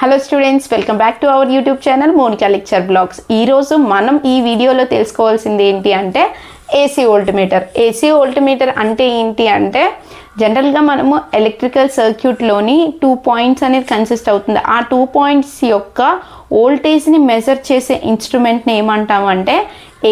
Hello students, welcome back to our YouTube channel Monika lecture blogs. ఈరోజు మనం ఈ వీడియోలో తెలుసుకోవాల్సింది ఏంటి అంటే ఏసీ వోల్టమీటర్. ఏసీ వోల్టమీటర్ అంటే ఏంటి అంటే జనరల్గా మనము ఎలక్ట్రికల్ సర్క్యూట్లోని 2 పాయింట్స్ అనేది కన్సిస్ట్ అవుతుంది. ఆ 2 పాయింట్స్ యొక్క వోల్టేజ్ని మెజర్ చేసే ఇన్స్ట్రుమెంట్ని ఏమంటామంటే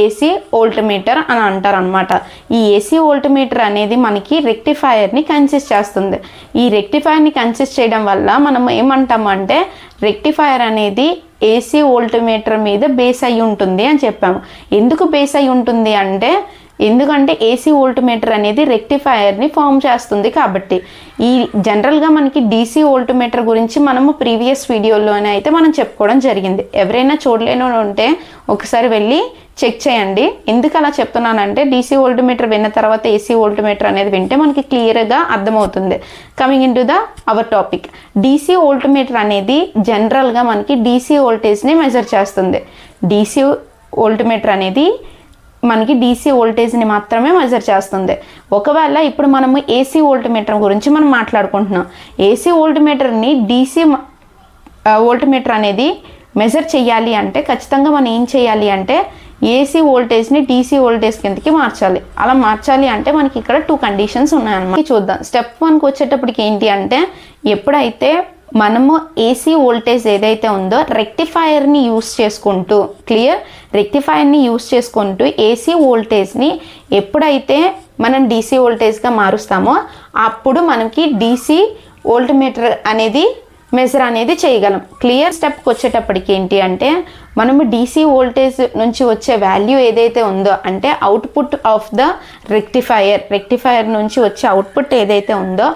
ఏసీ వోల్టమీటర్ అని అంటారు అనమాట. ఈ ఏసీ వోల్టమీటర్ అనేది మనకి రెక్టిఫైయర్ని కన్సిస్ట్ చేస్తుంది. ఈ రెక్టిఫైయర్ని కన్సిస్ట్ చేయడం వల్ల మనం ఏమంటామంటే రెక్టిఫైయర్ అనేది ఏసీ వోల్టమీటర్ మీద బేస్ అయి ఉంటుంది అని చెప్పాము. ఎందుకు బేస్ అయి ఉంటుంది అంటే ఎందుకంటే ఏసీ వోల్టమీటర్ అనేది రెక్టిఫైయర్ని ఫామ్ చేస్తుంది కాబట్టి. ఈ జనరల్గా మనకి డీసీ వోల్టమీటర్ గురించి మనము ప్రీవియస్ వీడియోలోనే అయితే మనం చెప్పుకోవడం జరిగింది. ఎవరైనా చూడలేని ఉంటే ఒకసారి వెళ్ళి చెక్ చేయండి. ఎందుకు అలా చెప్తున్నానంటే డీసీ వోల్టమీటర్ విన్న తర్వాత ఏసీ వోల్టమీటర్ అనేది వింటే మనకి క్లియర్గా అర్థమవుతుంది. Coming in to the our topic, DC voltmeter అనేది జనరల్గా మనకి డీసీ వోల్టేజ్ని మెజర్ చేస్తుంది. డీసీ వోల్టమీటర్ అనేది మనకి డీసీ వోల్టేజ్ని మాత్రమే మెజర్ చేస్తుంది. ఒకవేళ ఇప్పుడు మనము ఏసీ వోల్టమీటర్ గురించి మనం మాట్లాడుకుంటున్నాం. ఏసీ వోల్టమీటర్ని డీసీ వోల్టమీటర్ అనేది మెజర్ చేయాలి అంటే ఖచ్చితంగా మనం ఏం చేయాలి అంటే ఏసీ వోల్టేజ్ని డీసీ వోల్టేజ్ కిందకి మార్చాలి. అలా మార్చాలి అంటే మనకి ఇక్కడ 2 కండిషన్స్ ఉన్నాయన్నమాట. చూద్దాం. స్టెప్ 1కి వచ్చేటప్పటికి ఏంటి అంటే ఎప్పుడైతే మనము ఏసీ వోల్టేజ్ ఏదైతే ఉందో రెక్టిఫైయర్ని యూస్ చేసుకుంటూ రెక్టిఫైయర్ని యూస్ చేసుకుంటూ ఏసీ వోల్టేజ్ని ఎప్పుడైతే మనం డీసీ వోల్టేజ్గా మారుస్తామో అప్పుడు మనకి డీసీ వోల్టమీటర్ అనేది మెజర్ అనేది చేయగలం. స్టెప్కి వచ్చేటప్పటికి ఏంటి అంటే మనము డీసీ వోల్టేజ్ నుంచి వచ్చే వాల్యూ ఏదైతే ఉందో అంటే అవుట్పుట్ ఆఫ్ ద రెక్టిఫైయర్ నుంచి వచ్చే అవుట్పుట్ ఏదైతే ఉందో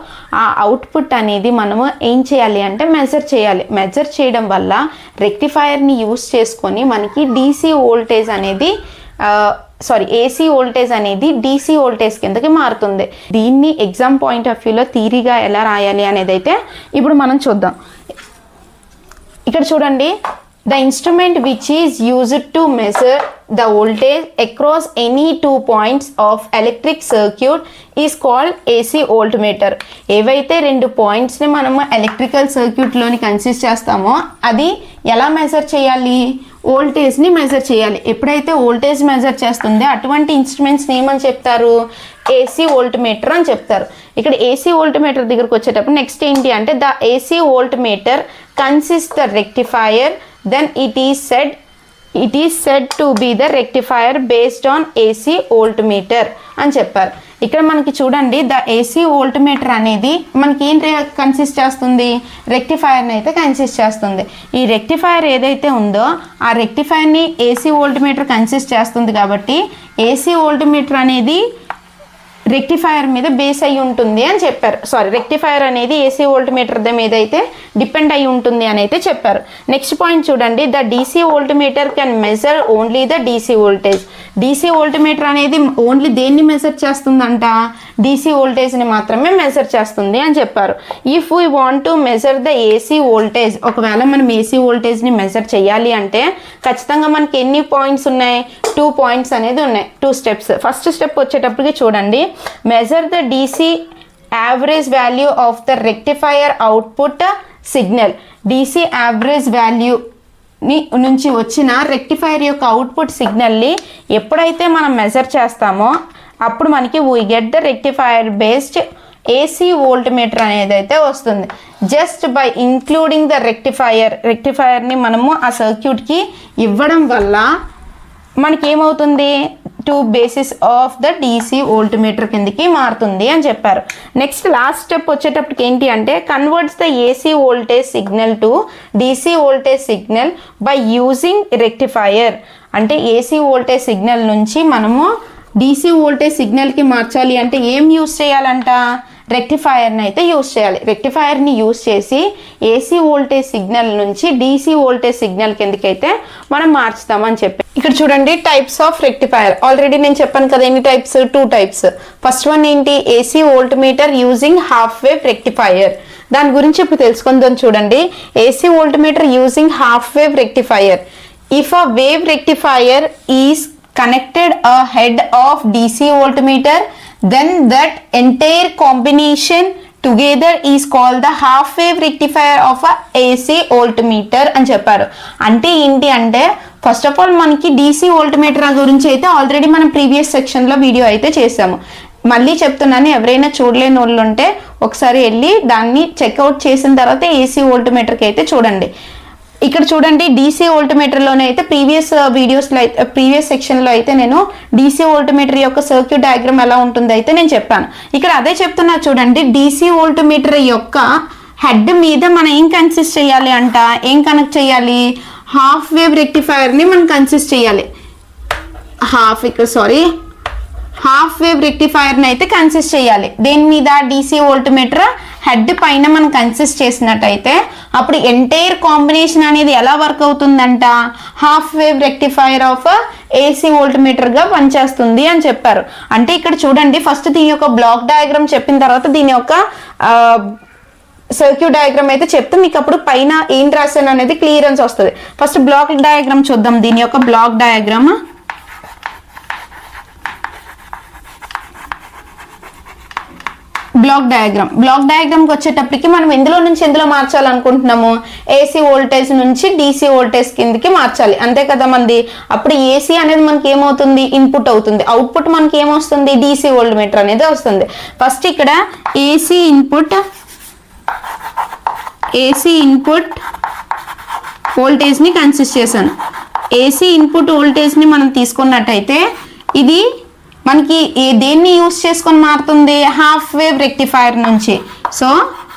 ఆ అవుట్పుట్ అనేది మనము ఏం చేయాలి అంటే మెజర్ చేయాలి. మెజర్ చేయడం వల్ల రెక్టిఫైయర్ని యూస్ చేసుకొని మనకి డీసీ వోల్టేజ్ అనేది ఏసీ వోల్టేజ్ అనేది డీసీ వోల్టేజ్ కిందకి మారుతుంది. దీన్ని ఎగ్జామ్ పాయింట్ ఆఫ్ వ్యూలో థియరీగా ఎలా రాయాలి అనేది అయితే ఇప్పుడు మనం చూద్దాం. ఇక్కడ చూడండి, the instrument which is used to measure the voltage across any 2 points of electric circuit is called AC voltmeter. ఏవైతే 2 పాయింట్స్ని మనము ఎలక్ట్రికల్ సర్క్యూట్లోని కన్సిస్ట్ చేస్తామో అది ఎలా మెజర్ చేయాలి? వోల్టేజ్ని మెజర్ చేయాలి. ఎప్పుడైతే వోల్టేజ్ మెజర్ చేస్తుందో అటువంటి ఇన్స్ట్రుమెంట్స్ని ఏమని చెప్తారు? ఏసీ వోల్టమీటర్ అని చెప్తారు. ఇక్కడ ఏసీ వోల్టమీటర్ దగ్గరకు వచ్చేటప్పుడు నెక్స్ట్ ఏంటి అంటే the AC voltmeter consist the rectifier, then it is said to be the rectifier based on AC voltmeter అని చెప్పారు. ఇక్కడ మనకి చూడండి, ద ఏసీ వోల్టమీటర్ అనేది మనకి ఏం కన్సిస్ట్ చేస్తుంది? రెక్టిఫైయర్ని అయితే కన్సిస్ట్ చేస్తుంది. ఈ రెక్టిఫైయర్ ఏదైతే ఉందో ఆ రెక్టిఫైయర్ని ఏసీ వోల్టమీటర్ కన్సిస్ట్ చేస్తుంది కాబట్టి ఏసీ వోల్టమీటర్ అనేది రెక్టిఫైయర్ మీద బేస్ అయి ఉంటుంది అని చెప్పారు. రెక్టిఫైయర్ అనేది ఏసీ వోల్టమీటర్ మీద అయితే డిపెండ్ అయి ఉంటుంది అని అయితే చెప్పారు. నెక్స్ట్ పాయింట్ చూడండి, the DC voltmeter can measure only the DC voltage. DC voltmeter అనేది ఓన్లీ దేన్ని మెజర్ చేస్తుందంట? డీసీ వోల్టేజ్ని మాత్రమే మెజర్ చేస్తుంది అని చెప్పారు. If we want to measure the AC voltage, ఒకవేళ మనం ఏసీ వోల్టేజ్ని మెజర్ చేయాలి అంటే ఖచ్చితంగా మనకి ఎన్ని పాయింట్స్ ఉన్నాయి? 2 పాయింట్స్ అనేది ఉన్నాయి. 2 స్టెప్స్. ఫస్ట్ స్టెప్ వచ్చేటప్పటికి చూడండి, measure the DC average value of the rectifier output signal. DC average value నుంచి వచ్చిన రెక్టిఫైయర్ యొక్క అవుట్పుట్ సిగ్నల్ని ఎప్పుడైతే మనం మెజర్ చేస్తామో అప్పుడు మనకి we get the rectifier based AC voltmeter అనేది అయితే వస్తుంది. జస్ట్ బై ఇంక్లూడింగ్ ద రెక్టిఫైయర్ని మనము ఆ సర్క్యూట్కి ఇవ్వడం వల్ల మనకి ఏమవుతుంది? 2 basis of the DC voltmeter కిందకి మారుతుంది అని చెప్పారు. నెక్స్ట్ లాస్ట్ స్టెప్ వచ్చేటప్పటికి ఏంటి అంటే converts the AC voltage signal to DC voltage signal by using rectifier. అంటే ఏసీ వోల్టేజ్ సిగ్నల్ నుంచి మనము డీసీ వోల్టేజ్ సిగ్నల్కి మార్చాలి అంటే ఏం యూస్ చేయాలంట? రెక్టిఫైయర్ని అయితే యూస్ చేయాలి. రెక్టిఫైయర్ని యూస్ చేసి ఏసీ వోల్టేజ్ సిగ్నల్ నుంచి డీసీ వోల్టేజ్ సిగ్నల్ కిందకైతే మనం మార్చుతామని చెప్పి. ఇక్కడ చూడండి, టైప్స్ ఆఫ్ రెక్టిఫైయర్. ఆల్రెడీ నేను చెప్పాను కదా ఎన్ని టైప్స్? 2 టైప్స్. ఫస్ట్ వన్ ఏంటి? AC voltmeter using half wave rectifier. దాని గురించి ఇప్పుడు తెలుసుకుందాం. చూడండి, AC voltmeter using half wave rectifier. If a wave rectifier is connected a head of DC voltmeter, then that entire combination together is called the half wave rectifier of AC voltmeter అని చెప్పారు. అంటే ఏంటి అంటే first of all మనకి DC voltmeter గురించి అయితే already మనం previous సెక్షన్లో వీడియో అయితే చేసాము. మళ్ళీ చెప్తున్నాను, ఎవరైనా చూడలేని వాళ్ళు ఉంటే ఒకసారి వెళ్ళి దాన్ని చెక్అవుట్ చేసిన తర్వాత ఏసీ వోల్ట్మీటర్కి అయితే చూడండి. ఇక్కడ చూడండి, డీసీ వోల్ట్మీటర్లోనే అయితే ప్రీవియస్ సెక్షన్లో అయితే నేను డీసీ వోల్ట్మీటర్ యొక్క సర్క్యూట్ డయాగ్రామ్ ఎలా ఉంటుందో అయితే నేను చెప్పాను. ఇక్కడ అదే చెప్తున్నా చూడండి, డీసీ వోల్ట్మీటర్ యొక్క హెడ్ మీద మనం ఏం కన్సిస్ట్ చేయాలి అంట, ఏం కనెక్ట్ చేయాలి, హాఫ్ వేవ్ రెక్టిఫైయర్ని మనం కన్సిస్ట్ చేయాలి. హాఫ్ వేవ్ రెక్టిఫైయర్ని అయితే కన్సిస్ట్ చేయాలి. దేని మీద, డీసీ వోల్ట్మీటర్ హెడ్ పైన మనం కన్సిస్ట్ చేసినట్టయితే అప్పుడు ఎంటైర్ కాంబినేషన్ అనేది ఎలా వర్క్ అవుతుందంట, half wave rectifier of AC వోల్ట్మీటర్గా పనిచేస్తుంది అని చెప్పారు. అంటే ఇక్కడ చూడండి, ఫస్ట్ దీని యొక్క బ్లాక్ డయాగ్రామ్ చెప్పిన తర్వాత దీని యొక్క సర్క్యూట్ డయాగ్రామ్ అయితే చెప్తే మీకు అప్పుడు పైన ఏం రాశాను అనేది క్లియరెన్స్ వస్తుంది. ఫస్ట్ బ్లాక్ డయాగ్రామ్ చూద్దాం. దీని యొక్క బ్లాక్ డయాగ్రామ్ బ్లాక్ డయాగ్రామ్కి వచ్చేటప్పటికి మనం ఎందులో నుంచి ఎందులో మార్చాలనుకుంటున్నాము, ఏసీ వోల్టేజ్ నుంచి డీసీ వోల్టేజ్ కిందకి మార్చాలి, అంతే కదా మంది. అప్పుడు ఏసీ అనేది మనకి ఏమవుతుంది, ఇన్పుట్ అవుతుంది. అవుట్పుట్ మనకి ఏమొస్తుంది, డీసీ వోల్ట్మీటర్ అనేది వస్తుంది. ఫస్ట్ ఇక్కడ ఏసీ ఇన్పుట్ వోల్టేజ్ని కన్సిస్ట్ చేశాను. ఏసీ ఇన్పుట్ వోల్టేజ్ని మనం తీసుకున్నట్టయితే ఇది మనకి దేన్ని యూస్ చేసుకొని మారుతుంది, హాఫ్ వేవ్ రెక్టిఫైయర్ నుంచి. సో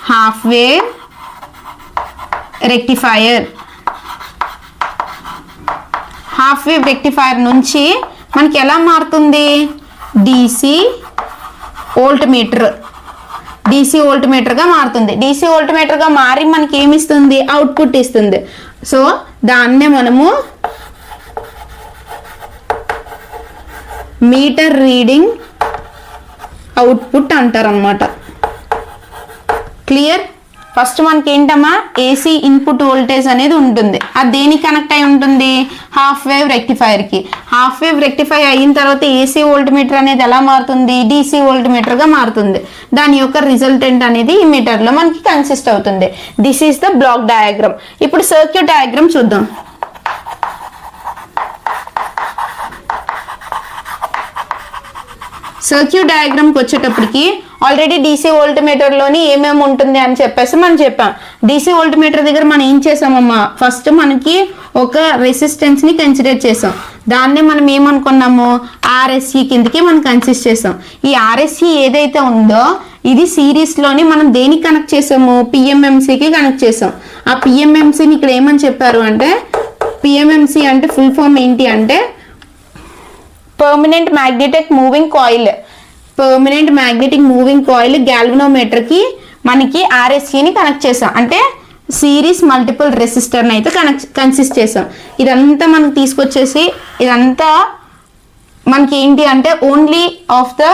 హాఫ్ వేవ్ రెక్టిఫైయర్ నుంచి మనకి ఎలా మారుతుంది, డీసీ వోల్ట్మీటర్గా మారుతుంది. డీసీ వోల్ట్మీటర్గా మారి మనకి ఏమి ఇస్తుంది, అవుట్పుట్ ఇస్తుంది. సో దాన్నే మనము మీటర్ రీడింగ్ అవుట్పుట్ అంటారనమాట. క్లియర్? ఫస్ట్ మనకి ఏంటమ్మా, ఏసీ ఇన్పుట్ వోల్టేజ్ అనేది ఉంటుంది. అది దేనికి కనెక్ట్ అయి ఉంటుంది, హాఫ్ వేవ్ రెక్టిఫైయర్కి. హాఫ్ వేవ్ రెక్టిఫై అయిన తర్వాత ఏసీ వోల్ట్మీటర్ అనేది ఎలా మారుతుంది, డీసీ వోల్ట్మీటర్గా మారుతుంది. దాని యొక్క రిజల్టెంట్ అనేది ఈ మీటర్లో మనకి కన్సిస్ట్ అవుతుంది. This is the block diagram. ఇప్పుడు సర్క్యూట్ డయాగ్రామ్ చూద్దాం. సర్క్యూట్ డయాగ్రామ్కి వచ్చేటప్పటికి ఆల్రెడీ డీసీ వోల్ట్మీటర్లోని ఏమేమి ఉంటుంది అని చెప్పేసి మనం చెప్పాం. డీసీ వోల్ట్మీటర్ దగ్గర మనం ఏం చేసామమ్మా, ఫస్ట్ మనకి ఒక రెసిస్టెన్స్ని కన్సిడర్ చేసాం. దాన్నే మనం ఏమనుకున్నాము, ఆర్ఎస్సి కిందకి మనం కన్సిస్ట్ చేసాం. ఈ ఆర్ఎస్సి ఏదైతే ఉందో ఇది సిరీస్లోని మనం దేనికి కనెక్ట్ చేసాము, పిఎంఎంసీకి కనెక్ట్ చేసాం. ఆ పిఎంఎంసీని ఇక్కడ ఏమని చెప్పారు అంటే, పిఎంఎంసీ అంటే ఫుల్ ఫామ్ ఏంటి అంటే పర్మనెంట్ మ్యాగ్నెటిక్ మూవింగ్ కాయిల్ గ్యాల్వనోమీటర్కి మనకి ఆర్ఎస్సిని కనెక్ట్ చేసాం. అంటే సిరీస్ మల్టిపుల్ రెసిస్టర్ని అయితే కన్సిస్ట్ చేసాం. ఇదంతా మనకు తీసుకొచ్చేసి ఇదంతా మనకి ఏంటి అంటే only of the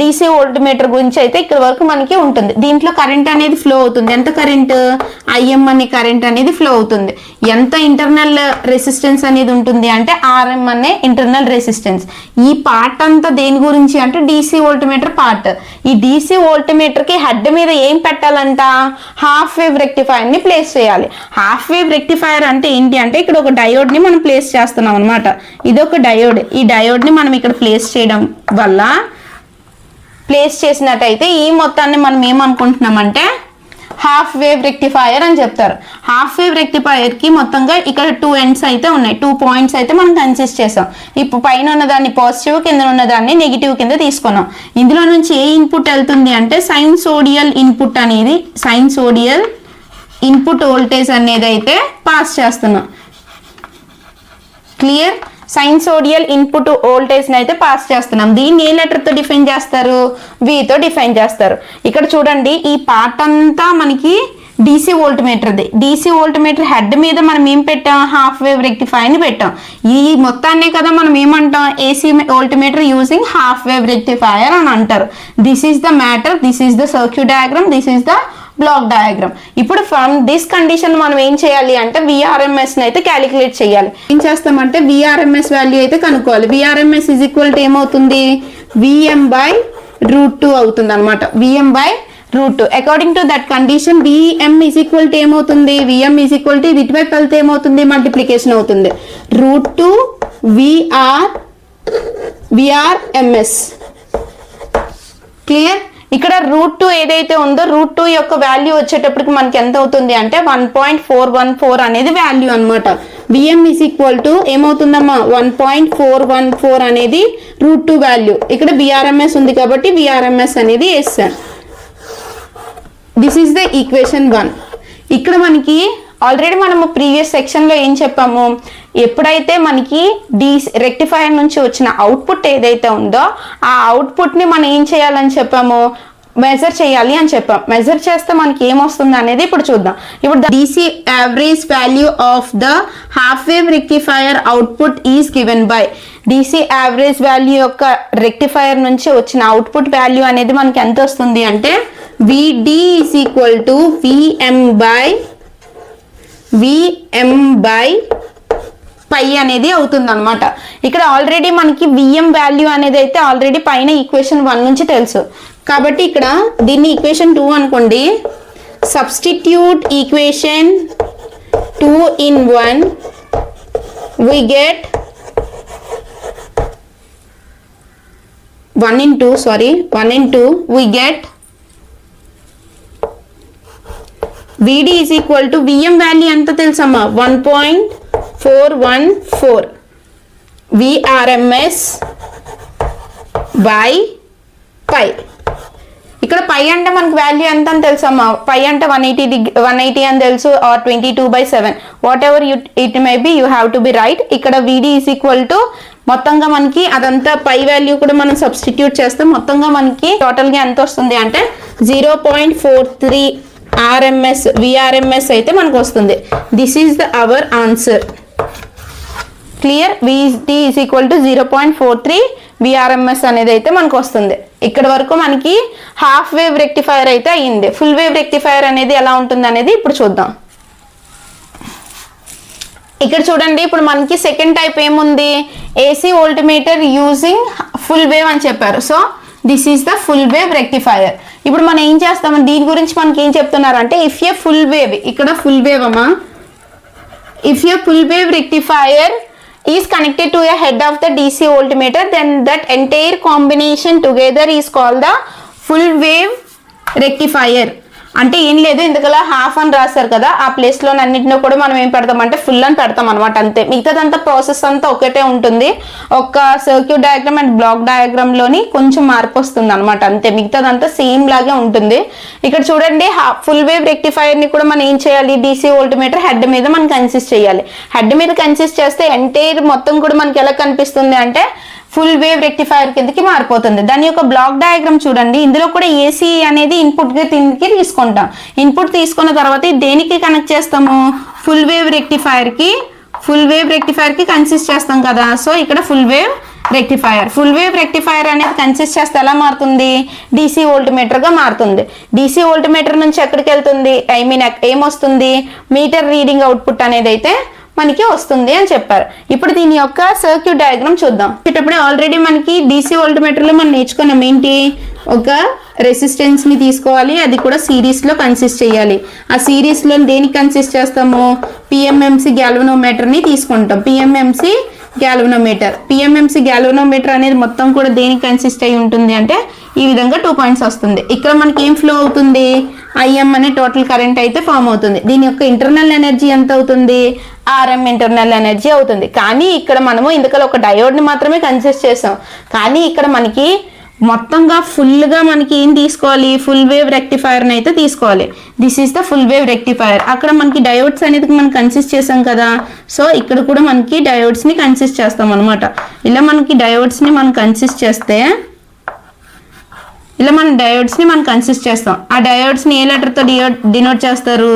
DC voltmeter గురించి అయితే ఇక్కడ వరకు మనకి ఉంటుంది. దీంట్లో కరెంట్ అనేది ఫ్లో అవుతుంది. ఎంత కరెంట్, ఐఎం అనే కరెంట్ అనేది ఫ్లో అవుతుంది. ఎంత ఇంటర్నల్ రెసిస్టెన్స్ అనేది ఉంటుంది అంటే ఆర్ఎం అనే ఇంటర్నల్ రెసిస్టెన్స్. ఈ పార్ట్ అంతా దేని గురించి అంటే డీసీ వోల్ట్మీటర్ పార్ట్. ఈ డీసీ వోల్ట్మీటర్కి హెడ్ మీద ఏం పెట్టాలంట, హాఫ్ వేవ్ రెక్టిఫైయర్ని ప్లేస్ చేయాలి. హాఫ్ వేవ్ రెక్టిఫైయర్ అంటే ఏంటి అంటే ఇక్కడ ఒక డయోడ్ని మనం ప్లేస్ చేస్తున్నాం అనమాట. ఇది ఒక డయోడ్. ఈ డయోడ్ని మనం ఇక్కడ ప్లేస్ చేయడం వల్ల ప్లేస్ చేసినట్టయితే ఈ మొత్తాన్ని మనం ఏమనుకుంటున్నామంటే హాఫ్ వేవ్ రెక్టిఫైయర్ అని చెప్తారు. హాఫ్ వేవ్ రెక్టిఫైయర్కి మొత్తంగా ఇక్కడ 2 ఎండ్స్ అయితే ఉన్నాయి, 2 పాయింట్స్ అయితే మనం కన్సిస్ట్ చేసాం. ఇప్పుడు పైన ఉన్నదాన్ని పాజిటివ్, కింద ఉన్నదాన్ని నెగిటివ్ కింద తీసుకున్నాం. ఇందులో నుంచి ఏ ఇన్పుట్ వెళ్తుంది అంటే సైన్సోడియల్ ఇన్పుట్ వోల్టేజ్ అనేది అయితే పాస్ చేస్తున్నాం. క్లియర్? సైన్సోడియల్ ఇన్పుట్ వోల్టేజ్ని అయితే పాస్ చేస్తున్నాం. దీన్ని ఏ లెటర్తో డిఫైన్ చేస్తారు, వితో డిఫైన్ చేస్తారు. ఇక్కడ చూడండి, ఈ పార్ట్ అంతా మనకి డీసీ వోల్ట్మీటర్ది. డీసీ వోల్ట్మీటర్ హెడ్ మీద మనం ఏం పెట్టాం, హాఫ్ వేవ్ రెక్టిఫైర్ని పెట్టాం. ఈ మొత్తాన్నే కదా మనం ఏమంటాం, AC voltmeter using half wave rectifier అని అంటారు. This is the matter, this is the circuit diagram, this is the block diagram. ఇప్పుడు ఫ్రమ్ దిస్ కండిషన్ మనం ఏం చేయాలి అంటే విఆర్ఎంఎస్ ని అయితే క్యాలిక్యులేట్ చేయాలి. ఏం చేస్తామంటే విఆర్ఎంఎస్ వాల్యూ అయితే కనుక్కోవాలి. విఆర్ఎంఎస్ ఈజ్ ఈక్వల్ టు ఏమవుతుంది, విఎం బై √2 అవుతుంది అనమాట. VM by √2. According to that condition VM is equal to ఏమవుతుంది, విఎం ఈజ్ ఈక్వల్ టు ఇటువైపు వెళ్తే ఏమవుతుంది, మల్టిప్లికేషన్ అవుతుంది. √2 విఆర్ఎంఎస్. క్లియర్? ఇక్కడ √2 ఏదైతే ఉందో √2 యొక్క వాల్యూ వచ్చేటప్పటికి మనకి ఎంత అవుతుంది అంటే 1.414 అనేది వాల్యూ అనమాట. విఎం ఈజ్ ఈక్వల్ టు ఏమవుతుందమ్మా 1.414 అనేది √2 వాల్యూ. ఇక్కడ విఆర్ఎంఎస్ ఉంది కాబట్టి విఆర్ఎంఎస్ అనేది వేస్తాను. This is the equation 1. ఇక్కడ మనకి ఆల్రెడీ మనము ప్రీవియస్ సెక్షన్లో ఏం చెప్పాము, ఎప్పుడైతే మనకి రెక్టిఫైయర్ నుంచి వచ్చిన అవుట్పుట్ ఏదైతే ఉందో ఆ అవుట్పుట్ని మనం ఏం చేయాలని చెప్పాము, మెజర్ చేయాలి అని చెప్పాం. మెజర్ చేస్తే మనకి ఏమొస్తుంది అనేది ఇప్పుడు చూద్దాం. ఇప్పుడు DC average value of the half wave rectifier output is given by. DC average value యొక్క రెక్టిఫైయర్ నుంచి వచ్చిన అవుట్పుట్ వాల్యూ అనేది మనకి ఎంత వస్తుంది అంటే VD is equal to VM by pi అనేది అవుతుంది అనమాట. ఇక్కడ ఆల్రెడీ మనకి విఎం వాల్యూ అనేది అయితే ఆల్రెడీ పైన ఈక్వేషన్ 1 నుంచి తెలుసు కాబట్టి ఇక్కడ దీన్ని ఈక్వేషన్ 2 అనుకోండి. Substitute equation 2 in 1 we get 1 in 2 we get VD is equal to VM value ఎంత తెలుసమ్మా 1.414 VRMS by పై. ఇక్కడ పై అంటే మనకు వాల్యూ ఎంత అని తెలుసమ్మా, పై అంటే 180 అని తెలుసు, or 22/7 whatever it may be, you have to be right. ఇక్కడ VD ఈజ్ ఈక్వల్ టు మొత్తంగా మనకి అదంతా పై వాల్యూ కూడా మనం సబ్స్టిట్యూట్ చేస్తే మొత్తంగా మనకి టోటల్గా ఎంత వస్తుంది అంటే 0.43 VRMS అయితే మనకు వస్తుంది. This is the our answer. Clear? VD is equal to 0.43 VRMS అనేది అయితే మనకు వస్తుంది. ఇక్కడ వరకు మనకి హాఫ్ వేవ్ రెక్టిఫైయర్ అయితే అయ్యింది. ఫుల్ వేవ్ రెక్టిఫైయర్ అనేది ఎలా ఉంటుంది అనేది ఇప్పుడు చూద్దాం. ఇక్కడ చూడండి, ఇప్పుడు మనకి సెకండ్ టైప్ ఏముంది, AC voltmeter using full wave అని చెప్పారు. So this is the full wave rectifier. ఇప్పుడు మనం ఏం చేస్తాం, దీని గురించి మనకి ఏం చెప్తున్నారంటే ఇఫ్ ఏ ఫుల్ వేవ్, ఇక్కడ ఫుల్ వేవ్ అమ్మా, if A full wave rectifier is connected to a head of the DC voltmeter, then that entire combination together is called the full wave rectifier. అంటే ఏం లేదు, ఇందుకలా half అని రాస్తారు కదా, ఆ ప్లేస్లో అన్నింటిలో కూడా మనం ఏం పెడతామంటే ఫుల్ అని పెడతాం అనమాట. అంతే, మిగతాదంతా ప్రాసెస్ అంతా ఒకటే ఉంటుంది. ఒక సర్క్యూట్ డయాగ్రామ్ అండ్ బ్లాక్ డయాగ్రామ్లోని కొంచెం మార్పు వస్తుంది అనమాట. అంతే, మిగతాదంతా సేమ్ లాగే ఉంటుంది. ఇక్కడ చూడండి, ఫుల్ వేవ్ రెక్టిఫైయర్ని కూడా మనం ఏం చేయాలి, DC వోల్టమీటర్ హెడ్ మీద మనం కన్సిస్ట్ చేయాలి. హెడ్ మీద కన్సిస్ట్ చేస్తే ఎంటైర్ మొత్తం కూడా మనకి ఎలా కనిపిస్తుంది అంటే ఫుల్ వేవ్ రెక్టిఫైయర్ కిందకి మారిపోతుంది. దాని యొక్క బ్లాక్ డయాగ్రామ్ చూడండి, ఇందులో కూడా AC అనేది ఇన్పుట్గా కిందకి తీసుకుంటాం. ఇన్పుట్ తీసుకున్న తర్వాత దేనికి కనెక్ట్ చేస్తాము, ఫుల్ వేవ్ రెక్టిఫైయర్కి కన్సిస్ట్ చేస్తాం కదా. సో ఇక్కడ ఫుల్ వేవ్ రెక్టిఫైయర్ అనేది కన్సిస్ట్ చేస్తే ఎలా మారుతుంది, DC వోల్టమీటర్గా మారుతుంది. DC వోల్టమీటర్ నుంచి ఎక్కడికి వెళ్తుంది, ఏమొస్తుంది, మీటర్ రీడింగ్ అవుట్పుట్ అనేది అయితే మనకి వస్తుంది అని చెప్పారు. ఇప్పుడు దీని యొక్క సర్క్యూట్ డయాగ్రామ్ చూద్దాం. ఇప్పుడే ఆల్రెడీ మనకి DC వోల్టమీటర్లో మనం నేర్చుకున్నాం ఏంటి, ఒక రెసిస్టెన్స్ ని తీసుకోవాలి, అది కూడా సిరీస్ లో కన్సిస్ట్ చేయాలి. ఆ సిరీస్ లో దేనికి కన్సిస్ట్ చేస్తాము, PMMC గ్యాల్వనోమీటర్ ని తీసుకుంటాం. PMMC గ్యాల్వనోమీటర్ అనేది మొత్తం కూడా దేనికి కన్సిస్ట్ అయి ఉంటుంది అంటే ఈ విధంగా 2 పాయింట్స్ వస్తుంది. ఇక్కడ మనకి ఏం ఫ్లో అవుతుంది, IM అనే టోటల్ కరెంట్ అయితే ఫామ్ అవుతుంది. దీని యొక్క ఇంటర్నల్ ఎనర్జీ ఎంత అవుతుంది, RM ఇంటర్నల్ ఎనర్జీ అవుతుంది. కానీ ఇక్కడ మనము ఇందుకలో ఒక డయోడ్ని మాత్రమే కన్సిస్ట్ చేసాం. కానీ ఇక్కడ మనకి మొత్తంగా ఫుల్గా మనకి ఏం తీసుకోవాలి, ఫుల్ వేవ్ రెక్టిఫైయర్ని అయితే తీసుకోవాలి. This is the full wave rectifier. అక్కడ మనకి డయోడ్స్ అనేది మనం కన్సిస్ట్ చేసాం కదా, సో ఇక్కడ కూడా మనకి డయోడ్స్ని కన్సిస్ట్ చేస్తాం అనమాట. ఇలా మనకి డయోడ్స్ని మనం కన్సిస్ట్ చేస్తే ఆ డయోడ్స్ని ఏ లెటర్తో డినోట్ చేస్తారు,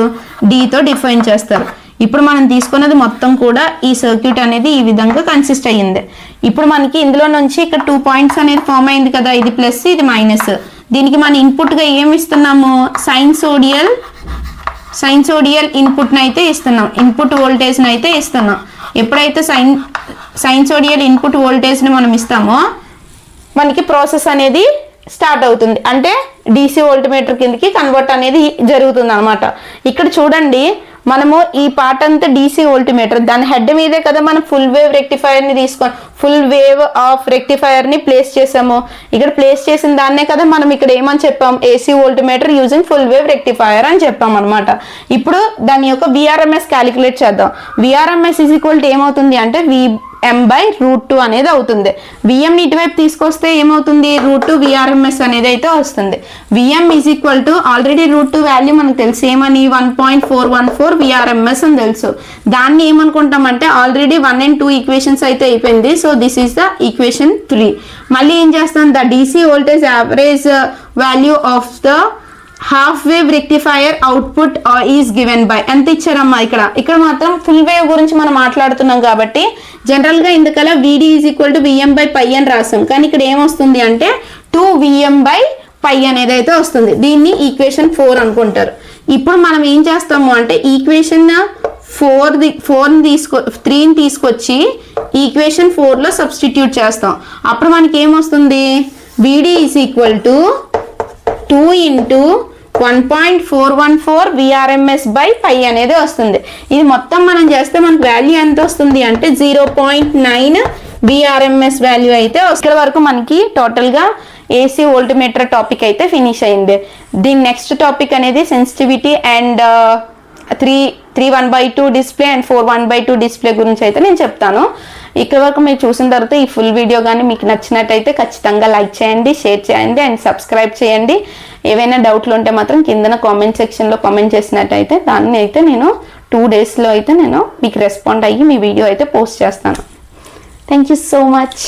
Dతో డిఫైన్ చేస్తారు. ఇప్పుడు మనం తీసుకున్నది మొత్తం కూడా ఈ సర్క్యూట్ అనేది ఈ విధంగా కన్సిస్ట్ అయ్యింది. ఇప్పుడు మనకి ఇందులో నుంచి ఇక్కడ 2 పాయింట్స్ అనేది ఫామ్ అయింది కదా, ఇది ప్లస్ ఇది మైనస్. దీనికి మనం ఇన్పుట్గా ఏమి ఇస్తున్నాము, సైన్సోడియల్ ఇన్పుట్ని అయితే ఇస్తున్నాం, ఇన్పుట్ వోల్టేజ్ని అయితే ఇస్తున్నాం. ఎప్పుడైతే సైన్సోడియల్ ఇన్పుట్ వోల్టేజ్ని మనం ఇస్తామో మనకి ప్రాసెస్ అనేది స్టార్ట్ అవుతుంది, అంటే డీసీ వోల్టమీటర్ కిందకి కన్వర్ట్ అనేది జరుగుతుంది అనమాట. ఇక్కడ చూడండి, మనము ఈ పార్ట్ అంతా డీసీ వోల్టమీటర్, దాని హెడ్ మీదే కదా మనం ఫుల్ వేవ్ రెక్టిఫైయర్ని తీసుకొని ఫుల్ వేవ్ ఆఫ్ రెక్టిఫైయర్ని ప్లేస్ చేసాము. ఇక్కడ ప్లేస్ చేసిన దాన్నే కదా మనం ఇక్కడ ఏమని చెప్పాం, AC voltmeter using full wave rectifier అని చెప్పాం అనమాట. ఇప్పుడు దాని యొక్క విఆర్ఎంఎస్ క్యాలిక్యులేట్ చేద్దాం. విఆర్ఎంఎస్ ఈజ్ ఈక్వల్ టు ఏమవుతుంది అంటే m/√2 అనేది అవుతుంది. విఎంని ఇటువైపు తీసుకొస్తే ఏమవుతుంది, √2 విఆర్ఎంఎస్ అనేది అయితే వస్తుంది. VM is equal to already √2 value మనకు తెలుసు, ఏమని 1.414 విఆర్ఎంఎస్ అని తెలుసు. దాన్ని ఏమనుకుంటామంటే ఆల్రెడీ 1 and 2 ఈక్వేషన్స్ అయితే అయిపోయింది. So this is the equation 3. మళ్ళీ ఏం చేస్తాం, the DC voltage average value of the half wave rectifier output is given by ఎంత ఇచ్చారమ్మా, ఇక్కడ మాత్రం ఫుల్ వేవ్ గురించి మనం మాట్లాడుతున్నాం కాబట్టి జనరల్ గా ఇందుకలా విడి ఈజ్ ఈక్వల్ టు విఎం/π అని రాసాం. కానీ ఇక్కడ ఏమొస్తుంది అంటే 2Vm/π అనేది అయితే వస్తుంది. దీన్ని ఈక్వేషన్ 4 అనుకుంటారు. ఇప్పుడు మనం ఏం చేస్తాము అంటే ఈక్వేషన్ 3ని తీసుకొచ్చి ఈక్వేషన్ 4లో సబ్స్టిట్యూట్ చేస్తాం. అప్పుడు మనకి ఏమొస్తుంది, విడి ఈజ్ ఈక్వల్ టు 2 into 1.414 విఆర్ఎంఎస్/π అనేది వస్తుంది. ఇది మొత్తం మనం చేస్తే మనకు వాల్యూ ఎంత వస్తుంది అంటే 0.9 విఆర్ఎంఎస్ వాల్యూ అయితే ఇక్కడ వరకు మనకి టోటల్గా ఏసీ వోల్టమీటర్ టాపిక్ అయితే ఫినిష్ అయింది. దీని నెక్స్ట్ టాపిక్ అనేది sensitivity and 3 1/2 display and 4 1/2 display గురించి అయితే నేను చెప్తాను. ఇక్కడ వరకు మీరు చూసిన తర్వాత ఈ ఫుల్ వీడియో కానీ మీకు నచ్చినట్టయితే ఖచ్చితంగా లైక్ చేయండి, షేర్ చేయండి అండ్ సబ్స్క్రైబ్ చేయండి. ఏవైనా డౌట్లు ఉంటే మాత్రం కిందన కామెంట్ సెక్షన్లో కామెంట్ చేసినట్టయితే దాన్ని అయితే నేను 2 daysలో అయితే నేను మీకు రెస్పాండ్ అయ్యి మీ వీడియో అయితే పోస్ట్ చేస్తాను. Thank you so much.